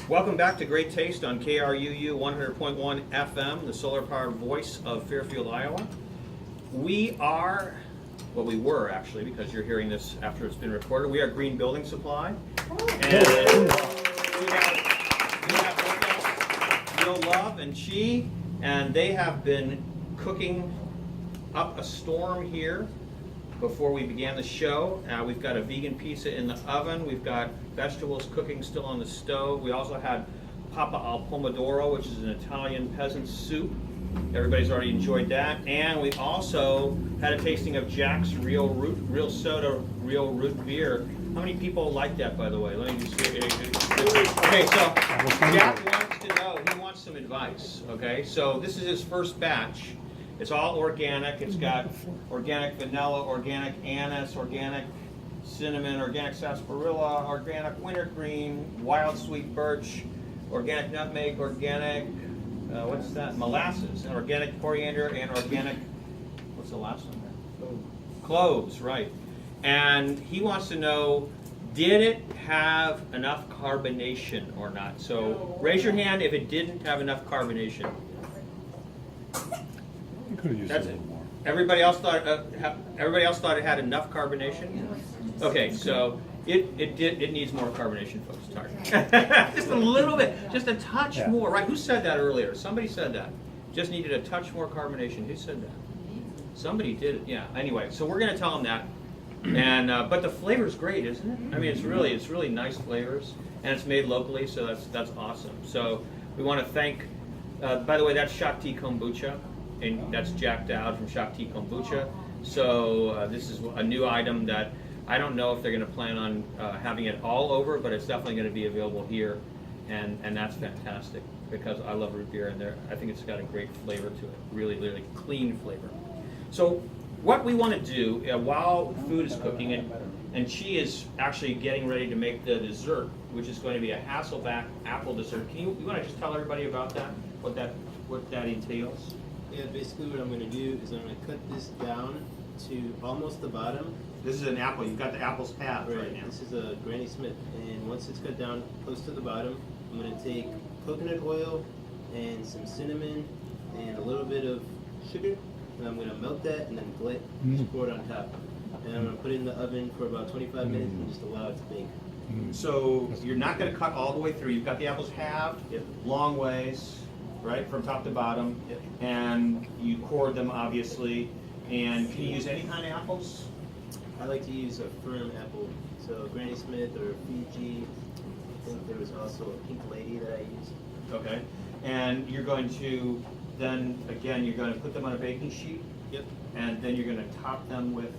Welcome back to Great Taste on KRUU 100.1 FM, the solar-powered voice of Fairfield, Iowa. We are, well, we were actually, because you're hearing this after it's been recorded. We are Green Building Supply, and we have Will Love and Chi, and they have been cooking up a storm here before we began the show. We've got a vegan pizza in the oven. We've got vegetables cooking still on the stove. We also had papa al pomodoro, which is an Italian peasant soup. Everybody's already enjoyed that. And we also had a tasting of Jack's real soda, real root beer. How many people like that, by the way? Let me just hear. Okay, so Jack wants to know, he wants some advice. Okay, so this is his first batch. It's all organic. It's got organic vanilla, organic anise, organic cinnamon, organic sarsaparilla, organic wintergreen, wild sweet birch, organic nutmeg, organic, what's that? Molasses, and organic coriander, and organic, what's the last one there? Cloves, right. And he wants to know, did it have enough carbonation or not? So raise your hand if it didn't have enough carbonation. That's it. Everybody else thought it had enough carbonation. Okay, so it needs more carbonation, folks. Sorry, just a little bit, just a touch more. Right? Who said that earlier? Somebody said that. Just needed a touch more carbonation. Who said that? Somebody did it. Yeah. Anyway, so we're gonna tell them that. And but the flavor's great, isn't it? I mean, it's really nice flavors, and it's made locally, so that's awesome. So we want to thank. By the way, that's Shakti Kombucha. And that's Jack Dowd from Shakti Kombucha. So this is a new item that I don't know if they're going to plan on having it all over, but it's definitely going to be available here, and that's fantastic because I love root beer, and I think it's got a great flavor to it, really clean flavor. So what we want to do while food is cooking, and she is actually getting ready to make the dessert, which is going to be a Hasselback apple dessert. You want to just tell everybody about that? What that entails? Yeah, basically what I'm going to do is I'm going to cut this down to almost the bottom. This is an apple. You've got the apple's half right now. This is a Granny Smith. And once it's cut down close to the bottom, I'm going to take coconut oil and some cinnamon and a little bit of sugar. And I'm going to melt that and then just pour it on top. And I'm going to put it in the oven for about 25 minutes and just allow it to bake. So you're not going to cut all the way through. You've got the apples halved, long ways. Right, from top to bottom, and you core them obviously. And can you use any kind of apples? I like to use a firm apple, so Granny Smith or Fiji. I think there was also a Pink Lady that I used. Okay, and you're going to then again you're going to put them on a baking sheet. Yep. And then you're going to top them with.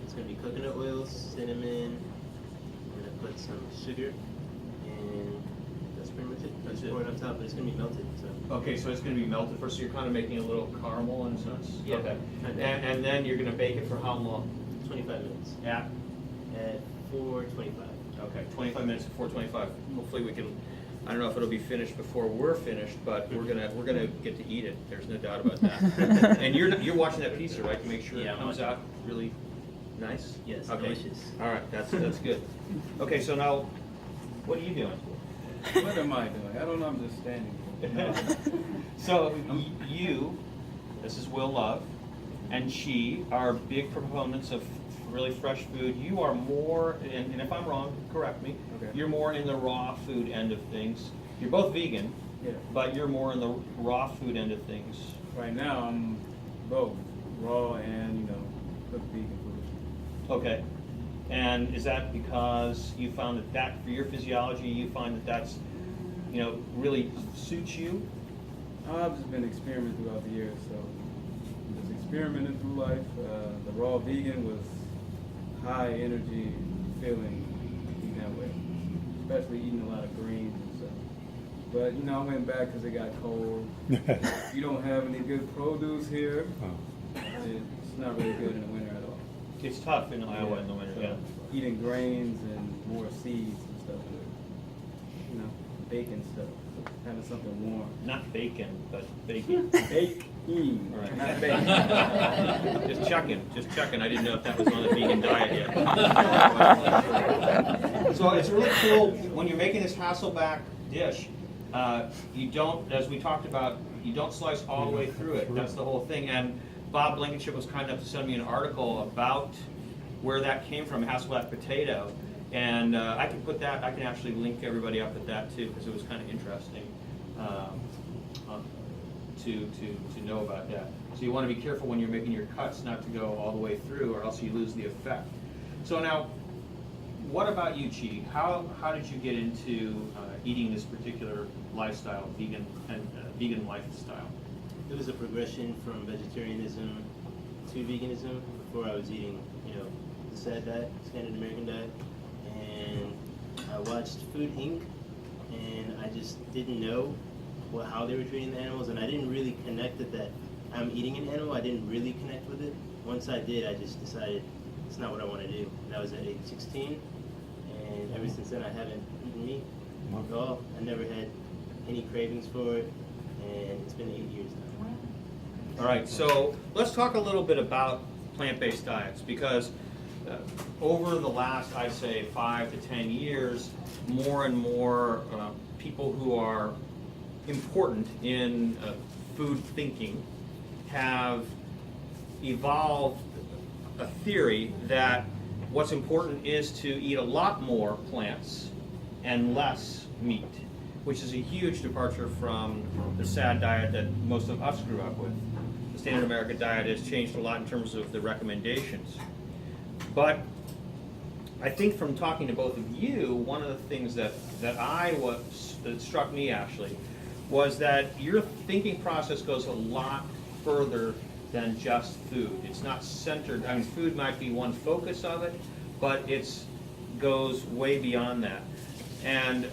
It's going to be coconut oil, cinnamon. I'm going to put some sugar, and that's pretty much it. That's it. Pour it on top, but it's going to be melted. So. Okay, so it's going to be melted first. So you're kind of making a little caramel in a sense. Yeah. Okay. And then you're going to bake it for how long? 25 minutes. At 425. Okay, 25 minutes at 425. Hopefully we can. I don't know if it'll be finished before we're finished, but we're gonna get to eat it. There's no doubt about that. And you're watching that pizza, right? To make sure it comes out really nice. Yes. Okay. Delicious. All right, that's good. Okay, so now, what are you doing? What am I doing? I don't know. I'm just standing here. So this is Will Love, and she are big proponents of really fresh food. You are more, and if I'm wrong, correct me. Okay. You're more in the raw food end of things. You're both vegan, but you're more in the raw food end of things. Right now, I'm both raw and cooked vegan food. Okay. And is that because you found that for your physiology, you find that's really suits you? I've just been experimenting throughout the years, so just experimenting through life. The raw vegan was high energy feeling eating that way, especially eating a lot of greens and stuff. But I went back because it got cold. You don't have any good produce here. It's not really good in the winter at all. It's tough in Iowa in the winter. So eating grains and more seeds and stuff, bacon stuff, having something warm. Not bacon, but bacon. Baking, Right. not bacon. Just checking. I didn't know if that was on the vegan diet yet. So it's really cool when you're making this Hasselback dish, you don't, as we talked about, you don't slice all the way through it. That's the whole thing. And Bob Blankenship was kind enough to send me an article about where that came from, Hasselback potato. And I can put that, I can actually link everybody up at that too, because it was kind of interesting to know about that. So you want to be careful when you're making your cuts not to go all the way through, or else you lose the effect. So now, what about you, Chi? How did you get into eating this particular lifestyle, vegan lifestyle? It was a progression from vegetarianism to veganism. Before I was eating, the SAD diet, Standard American diet, and I watched Food Inc. and I just didn't know how they were treating the animals, and I didn't really connect that I'm eating an animal. I didn't really connect with it. Once I did, I just decided it's not what I want to do. That was at age 16, and ever since then I haven't eaten meat at all. I never had any cravings for it, and it's been 8 years now. All right, so let's talk a little bit about plant-based diets, because over the last, I'd say, 5 to 10 years, more and more people who are important in food thinking have evolved a theory that what's important is to eat a lot more plants and less meat, which is a huge departure from the SAD diet that most of us grew up with. The Standard American diet has changed a lot in terms of the recommendations. But I think from talking to both of you, one of the things that struck me actually was that your thinking process goes a lot further than just food. It's not centered, I mean, food might be one focus of it, but it goes way beyond that. And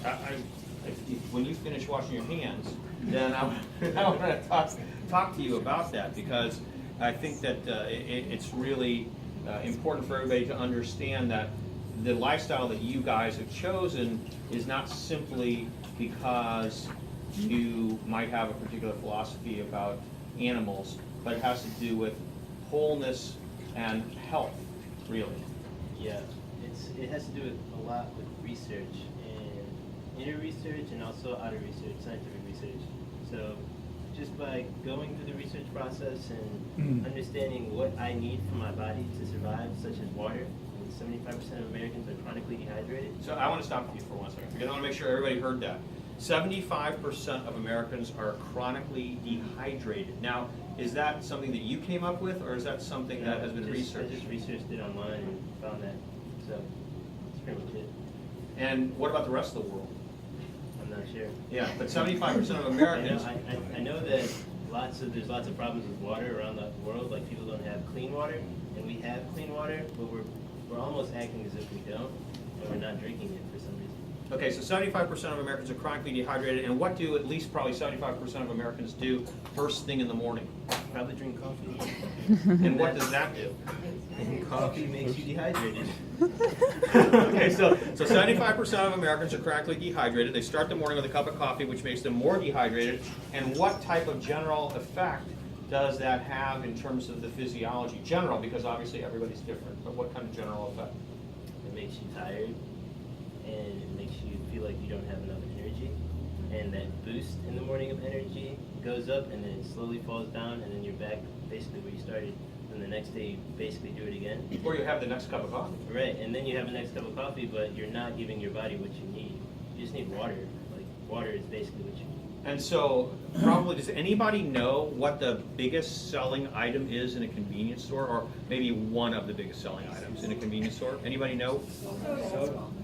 when you finish washing your hands, then I want to talk to you about that, because I think that it's really important for everybody to understand that the lifestyle that you guys have chosen is not simply because you might have a particular philosophy about animals, but it has to do with wholeness and health, really. Yeah, it has to do with a lot with research, and inner research and also outer research, scientific research. So just by going through the research process and understanding what I need for my body to survive, such as water, 75% of Americans are chronically dehydrated. So I want to stop you for 1 second, because I want to make sure everybody heard that. 75% of Americans are chronically dehydrated. Now, is that something that you came up with, or is that something that has been researched? I just researched it online and found that. So that's pretty much it. And what about the rest of the world? I'm not sure. Yeah, but 75% of Americans. I know that there's lots of problems with water around the world. Like, people don't have clean water, and we have clean water, but we're almost acting as if we don't, and we're not drinking it for some reason. Okay, so 75% of Americans are chronically dehydrated, and what do at least probably 75% of Americans do first thing in the morning? Probably drink coffee. And what does that do? And coffee makes you dehydrated. Okay, so 75% of Americans are chronically dehydrated. They start the morning with a cup of coffee, which makes them more dehydrated. And what type of general effect does that have in terms of the physiology? General, because obviously everybody's different, but what kind of general effect? It makes you tired, and it makes you feel like you don't have enough energy. And that boost in the morning of energy goes up, and then it slowly falls down, and then you're back basically where you started. And the next day you basically do it again. Or you have the next cup of coffee. Right, and then you have the next cup of coffee, but you're not giving your body what you need. You just need water. Like, water is basically what you need. And so, probably, does anybody know what the biggest selling item is in a convenience store, or maybe one of the biggest selling items in a convenience store? Anybody know?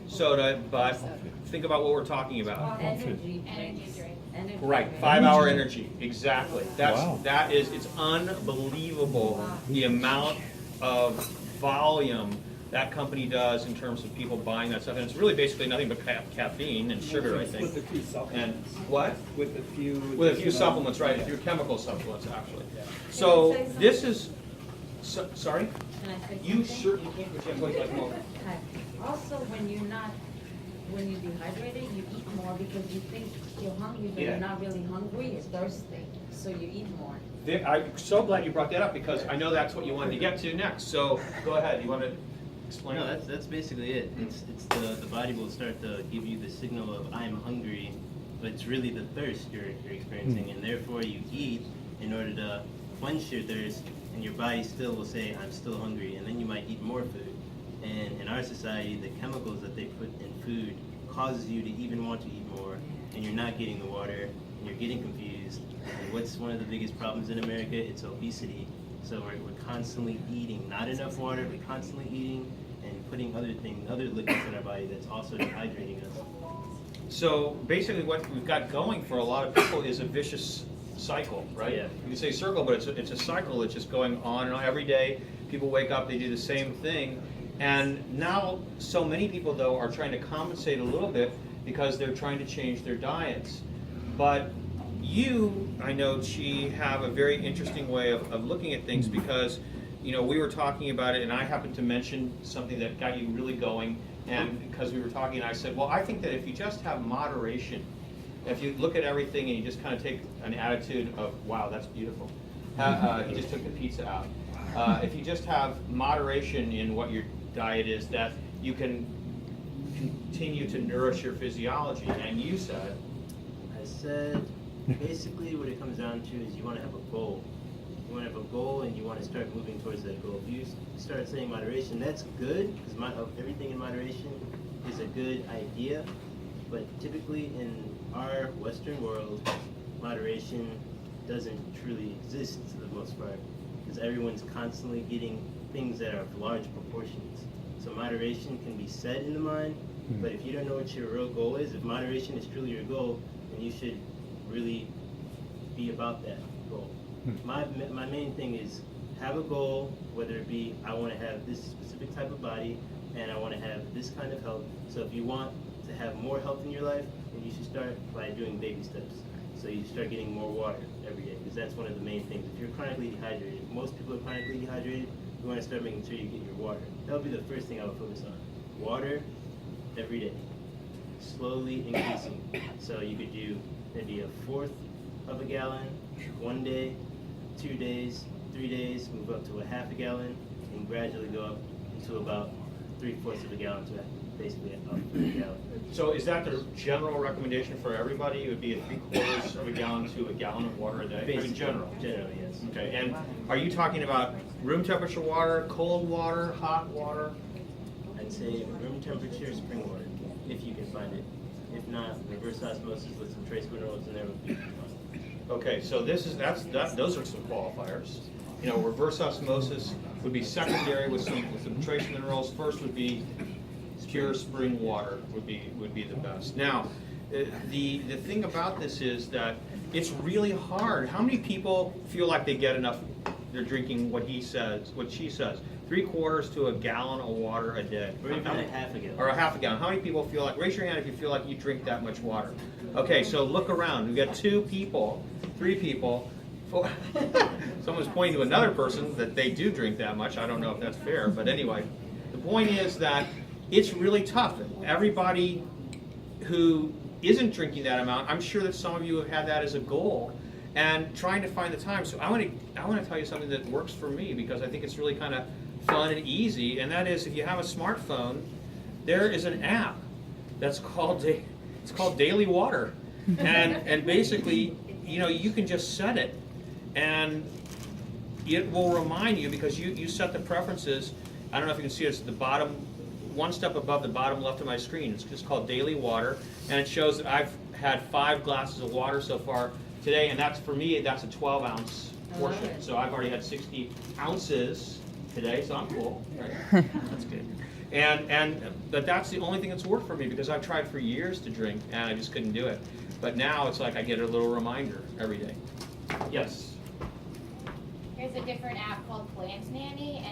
Soda, but think about what we're talking about. Energy drink. Right, 5-hour energy, exactly. It's unbelievable the amount of volume that company does in terms of people buying that stuff. And it's really basically nothing but caffeine and sugar, I think. With a few supplements. And what? With a few Supplements, right, a few chemical supplements, actually. So this is, sorry? Can I say You something? certainly can't, but you have to like more. Okay. Also, when you're dehydrated, you eat more because you think you're hungry, but Yeah. you're not really hungry, you're thirsty, so you eat more. I'm so glad you brought that up, because I know that's what you wanted to get to next. So go ahead, you want to explain? No, that's basically it. It's the body will start to give you the signal of I'm hungry, but it's really the thirst you're experiencing, and therefore you eat in order to quench your thirst, and your body still will say, I'm still hungry, and then you might eat more food. And in our society, the chemicals that they put in food causes you to even want to eat more, and you're not getting the water, and you're getting confused. And what's one of the biggest problems in America? It's obesity. So we're constantly eating, not enough water, but constantly eating and putting other liquids in our body that's also dehydrating us. So basically what we've got going for a lot of people is a vicious cycle, right? Yeah. You can say circle, but it's a cycle that's just going on and on. Every day people wake up, they do the same thing. And now so many people, though, are trying to compensate a little bit because they're trying to change their diets. But you, I know, Chi, have a very interesting way of looking at things because, you know, we were talking about it and I happened to mention something that got you really going. And because we were talking, I said, well, I think that if you just have moderation, if you look at everything and you just kind of take an attitude of, wow, that's beautiful. You just took the pizza out. If you just have moderation in what your diet is, that you can continue to nourish your physiology. And you said? I said, basically what it comes down to is you want to have a goal. You want to have a goal and you want to start moving towards that goal. If you start saying moderation, that's good, because everything in moderation is a good idea. But typically in our Western world, moderation doesn't truly exist for the most part, because everyone's constantly getting things that are of large proportions. So moderation can be set in the mind, but if you don't know what your real goal is, if moderation is truly your goal, then you should really be about that goal. My main thing is have a goal, whether it be I want to have this specific type of body and I want to have this kind of health. So if you want to have more health in your life, then you should start by doing baby steps. So you start getting more water every day, because that's one of the main things. If you're chronically dehydrated, most people are chronically dehydrated, you want to start making sure you get your water. That would be the first thing I would focus on. Water every day, slowly increasing. So you could do maybe a fourth of a gallon one day, 2 days, 3 days, move up to a half a gallon, and gradually go up to about 3/4 of a gallon to basically a gallon. So is that the general recommendation for everybody? It would be a 3/4 of a gallon to a gallon of water a day? Basically, In general? Generally, yes. Okay, and are you talking about room temperature water, cold water, hot water? I'd say room temperature spring water, if you can find it. If not, reverse osmosis with some trace minerals in there would be fine. Okay, so those are some qualifiers. You know, reverse osmosis would be secondary with some trace minerals. First would be pure spring water would be the best. Now, the thing about this is that it's really hard. How many people feel like they get enough? They're drinking what she says, 3/4 to a gallon of water a day, Or even a half a gallon. or a half a gallon. How many people feel like? Raise your hand if you feel like you drink that much water. Okay, so look around. We've got 2 people, 3 people. 4. Someone's pointing to another person that they do drink that much. I don't know if that's fair, but anyway, the point is that it's really tough. Everybody who isn't drinking that amount, I'm sure that some of you have had that as a goal and trying to find the time. So I want to tell you something that works for me, because I think it's really kind of fun and easy, and that is if you have a smartphone, there is an app that's called Daily Water, and basically, you know, you can just set it and it will remind you, because you set the preferences. I don't know if you can see it, it's at the bottom, one step above the bottom left of my screen. It's just called Daily Water, and it shows that I've had 5 glasses of water so far today, and that's, for me, that's a 12-ounce portion. So I've already had 60 ounces today, so I'm cool. Right? That's good. But that's the only thing that's worked for me, because I've tried for years to drink and I just couldn't do it. But now it's like I get a little reminder every day. Yes. There's a different app called Plant Nanny, and